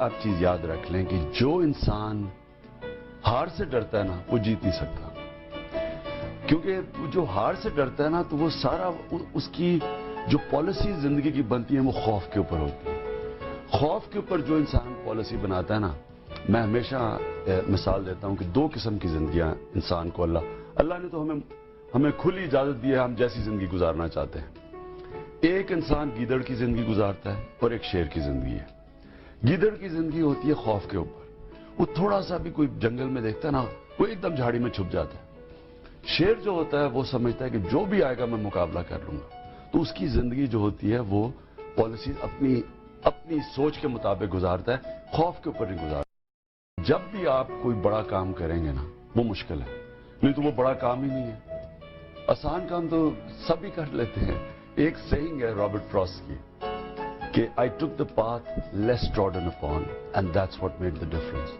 آپ چیز یاد رکھ لیں کہ جو انسان ہار سے ڈرتا ہے نا وہ جیت نہیں سکتا، کیونکہ جو ہار سے ڈرتا ہے نا تو وہ سارا اس کی جو پالیسی زندگی کی بنتی ہیں وہ خوف کے اوپر ہوتی ہے. خوف کے اوپر جو انسان پالیسی بناتا ہے نا، میں ہمیشہ مثال دیتا ہوں کہ دو قسم کی زندگیاں انسان کو اللہ نے تو ہمیں کھلی اجازت دی ہے ہم جیسی زندگی گزارنا چاہتے ہیں. ایک انسان گیدڑ کی زندگی گزارتا ہے اور ایک شیر کی زندگی ہے. گیدڑ کی زندگی ہوتی ہے خوف کے اوپر، وہ تھوڑا سا بھی کوئی جنگل میں دیکھتا ہے نا وہ ایک دم جھاڑی میں چھپ جاتا ہے. شیر جو ہوتا ہے وہ سمجھتا ہے کہ جو بھی آئے گا میں مقابلہ کر لوں گا، تو اس کی زندگی جو ہوتی ہے وہ پالیسیز اپنی سوچ کے مطابق گزارتا ہے، خوف کے اوپر نہیں گزارتا. جب بھی آپ کوئی بڑا کام کریں گے نا وہ مشکل ہے، نہیں تو وہ بڑا کام ہی نہیں ہے. آسان کام تو سب ہی کر لیتے ہیں. ایک سیئنگ ہے رابرٹ فراسٹ کی کہ I took the path less trodden upon and that's what made the difference.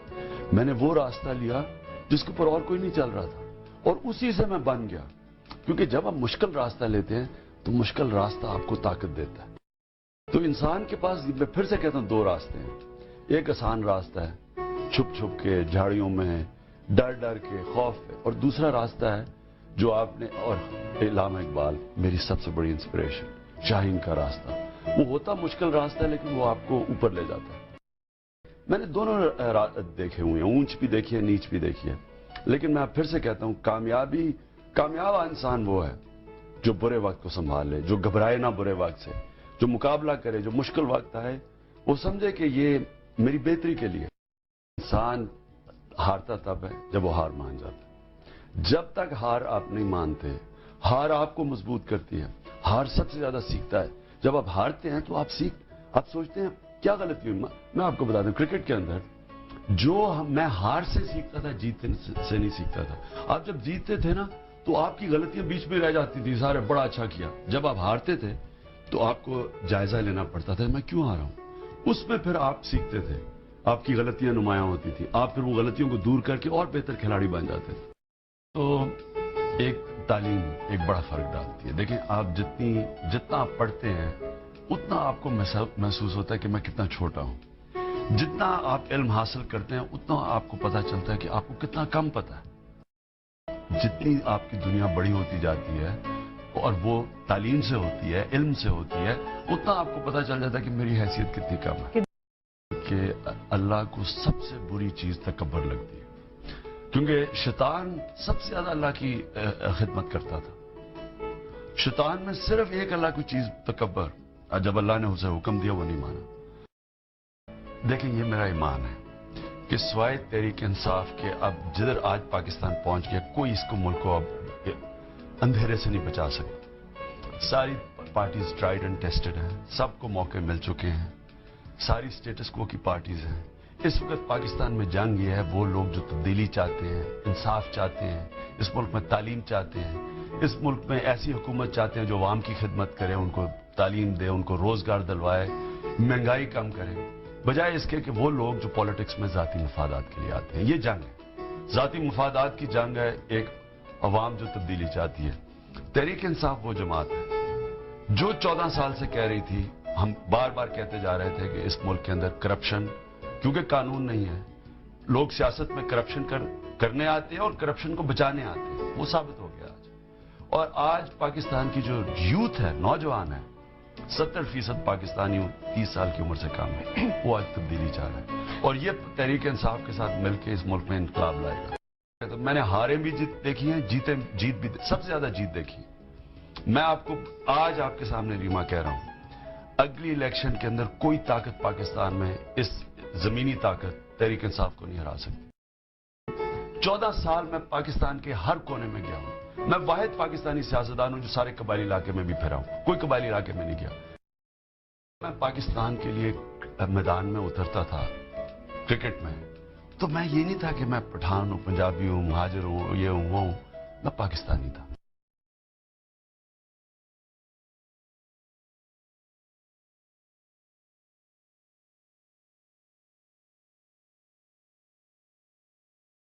میں نے وہ راستہ لیا جس کے اوپر اور کوئی نہیں چل رہا تھا اور اسی سے میں بن گیا. کیونکہ جب آپ مشکل راستہ لیتے ہیں تو مشکل راستہ آپ کو طاقت دیتا ہے. تو انسان کے پاس میں پھر سے کہتا ہوں دو راستے ہیں. ایک آسان راستہ ہے چھپ چھپ کے جھاڑیوں میں ڈر کے خوف پہ، اور دوسرا راستہ ہے جو آپ نے، اور علامہ اقبال میری سب سے بڑی انسپریشن، شاہین کا راستہ. وہ ہوتا مشکل راستہ ہے لیکن وہ آپ کو اوپر لے جاتا ہے. میں نے دونوں دیکھے ہوئے ہیں، اونچ بھی دیکھی ہے نیچ بھی دیکھی ہے. لیکن میں پھر سے کہتا ہوں کامیاب انسان وہ ہے جو برے وقت کو سنبھال لے، جو گھبرائے نہ برے وقت سے، جو مقابلہ کرے، جو مشکل وقت آئے وہ سمجھے کہ یہ میری بہتری کے لیے. انسان ہارتا تب ہے جب وہ ہار مان جاتا ہے. جب تک ہار آپ نہیں مانتے، ہار آپ کو مضبوط کرتی ہے. ہار سب سے زیادہ سیکھتا ہے. جب آپ ہارتے ہیں تو آپ سوچتے ہیں کیا غلطی ہوئی. میں آپ کو بتا دوں کرکٹ کے اندر میں ہار سے سیکھتا تھا، جیتنے سے نہیں سیکھتا تھا. آپ جب جیتتے تھے نا تو آپ کی غلطیاں بیچ میں رہ جاتی تھی، سارے بڑا اچھا کیا. جب آپ ہارتے تھے تو آپ کو جائزہ لینا پڑتا تھا میں کیوں ہارا ہوں. اس میں پھر آپ سیکھتے تھے، آپ کی غلطیاں نمایاں ہوتی تھی، آپ پھر وہ غلطیوں کو دور کر کے اور بہتر کھلاڑی بن جاتے تھے. تو ایک تعلیم ایک بڑا فرق ڈالتی ہے. دیکھیں آپ جتنا آپ پڑھتے ہیں اتنا آپ کو محسوس ہوتا ہے کہ میں کتنا چھوٹا ہوں. جتنا آپ علم حاصل کرتے ہیں اتنا آپ کو پتا چلتا ہے کہ آپ کو کتنا کم پتا ہے. جتنی آپ کی دنیا بڑی ہوتی جاتی ہے اور وہ تعلیم سے ہوتی ہے، علم سے ہوتی ہے، اتنا آپ کو پتا چل جاتا ہے کہ میری حیثیت کتنی کم ہے. کہ اللہ کو سب سے بری چیز تکبر لگتی ہے، کیونکہ شیطان سب سے زیادہ اللہ کی خدمت کرتا تھا. شیطان میں صرف ایک اللہ کی چیز تکبر، جب اللہ نے اسے حکم دیا وہ نہیں مانا. دیکھیں یہ میرا ایمان ہے کہ سوائے تحریک انصاف کے اب جدھر آج پاکستان پہنچ گیا کوئی اس کو ملک کو اب اندھیرے سے نہیں بچا سکتا. ساری پارٹیز ٹرائیڈ اینڈ ٹیسٹڈ ہیں، سب کو موقع مل چکے ہیں، ساری سٹیٹس کو کی پارٹیز ہیں. اس وقت پاکستان میں جنگ یہ ہے وہ لوگ جو تبدیلی چاہتے ہیں، انصاف چاہتے ہیں، اس ملک میں تعلیم چاہتے ہیں، اس ملک میں ایسی حکومت چاہتے ہیں جو عوام کی خدمت کرے، ان کو تعلیم دے، ان کو روزگار دلوائے، مہنگائی کم کرے، بجائے اس کے کہ وہ لوگ جو پولیٹکس میں ذاتی مفادات کے لیے آتے ہیں. یہ جنگ ہے، ذاتی مفادات کی جنگ ہے. ایک عوام جو تبدیلی چاہتی ہے. تحریک انصاف وہ جماعت ہے جو 14 سال سے کہہ رہی تھی، ہم بار بار کہتے جا رہے تھے کہ اس ملک کے اندر کرپشن، کیونکہ قانون نہیں ہے، لوگ سیاست میں کرپشن کرنے آتے ہیں اور کرپشن کو بچانے آتے ہیں. وہ ثابت ہو گیا آج. اور آج پاکستان کی جو یوتھ ہے، نوجوان ہے، 70% پاکستانی 30 سال کی عمر سے کم ہے، وہ آج تبدیلی چاہ رہا ہے. اور یہ تحریک انصاف کے ساتھ مل کے اس ملک میں انقلاب لائے گا. تو میں نے ہاریں بھی دیکھی ہیں، جیت بھی، سب سے زیادہ جیت دیکھی. میں آپ کو آج آپ کے سامنے ریما کہہ رہا ہوں، اگلی الیکشن کے اندر کوئی طاقت پاکستان میں اس زمینی طاقت تحریک انصاف کو نہیں ہرا سکتی. 14 سال میں پاکستان کے ہر کونے میں گیا ہوں. میں واحد پاکستانی سیاستدان ہوں جو سارے قبائلی علاقے میں بھی پھرا ہوں، کوئی قبائلی علاقے میں نہیں گیا. میں پاکستان کے لیے میدان میں اترتا تھا کرکٹ میں تو میں یہ نہیں تھا کہ میں پٹھان ہوں، پنجابی ہوں، مہاجر ہوں، یہ ہوں وہ ہوں. میں پاکستانی تھا.